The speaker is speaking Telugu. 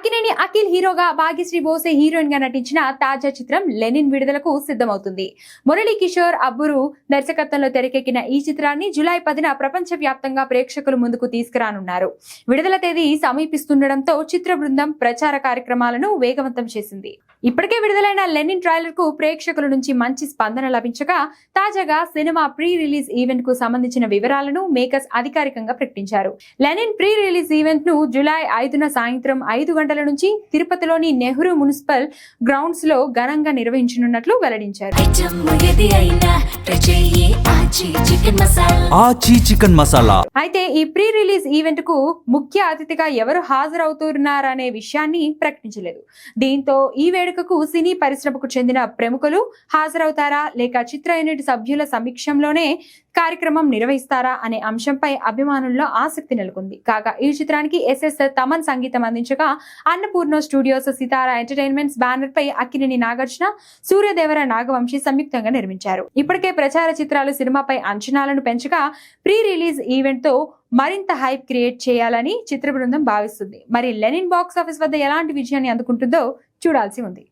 అక్కినేని అఖిల్ హీరోగా భాగ్యశ్రీ బోసే హీరోయిన్ గా నటించిన తాజా చిత్రం లెనిన్ విడుదలకు సిద్ధమవుతుంది. మురళీ కిషోర్ అబ్బురు దర్శకత్వంలో తెరకెక్కిన ఈ చిత్రాన్ని జూలై 10న ప్రపంచ వ్యాప్తంగా ప్రేక్షకుల ముందుకు తీసుకురానున్నారు. విడుదల తేదీ సమీపిస్తుండటంతో చిత్ర బృందం ప్రచార కార్యక్రమాలను వేగవంతం చేసింది. ఇప్పటికే విడుదలైన లెనిన్ ట్రైలర్ కు ప్రేక్షకుల నుంచి మంచి స్పందన లభించగా తాజాగా సినిమా ప్రీ రిలీజ్ ఈవెంట్ కు సంబంధించిన వివరాలను మేకర్స్ అధికారికంగా ప్రకటించారు. లెనిన్ ప్రీ రిలీజ్ ఈవెంట్ ను జూలై 5న సాయంత్రం 5 గంటల నుంచి తిరుపతిలోని నెహ్రూ మున్సిపల్ గ్రౌండ్స్ లో ఘనంగా నిర్వహించనున్నట్లు వెల్లడించారు. అయితే ఈ ప్రీ రిలీజ్ ఈవెంట్ కు ముఖ్య అతిథిగా ఎవరు హాజరవుతున్నారనే విషయాన్ని ప్రకటించలేదు. దీంతో ఈ వేడుకకు సినీ పరిశ్రమకు చెందిన ప్రముఖులు హాజరవుతారా లేక చిత్ర యూనిట్ సభ్యుల సమీక్షంలోనే కార్యక్రమం నిర్వహిస్తారా అనే అంశంపై అభిమానుల్లో ఆసక్తి నెలకొంది. కాగా ఈ చిత్రానికి ఎస్ఎస్ తమన్ సంగీతం అందించగా అన్నపూర్ణ స్టూడియోస్ సితారా ఎంటర్టైన్మెంట్స్ బ్యానర్ పై అక్కినేని నాగార్జున, సూర్యదేవర నాగవంశీ సంయుక్తంగా నిర్మించారు. ఇప్పటికే ప్రచార చిత్రాలు సినిమాపై అంచనాలను పెంచగా ప్రీ రిలీజ్ ఈవెంట్ తో మరింత హైప్ క్రియేట్ చేయాలని చిత్ర బృందం భావిస్తుంది. మరి లెనిన్ బాక్స్ ఆఫీస్ వద్ద ఎలాంటి విజయాన్ని అందుకుంటుందో చూడాల్సి ఉంది.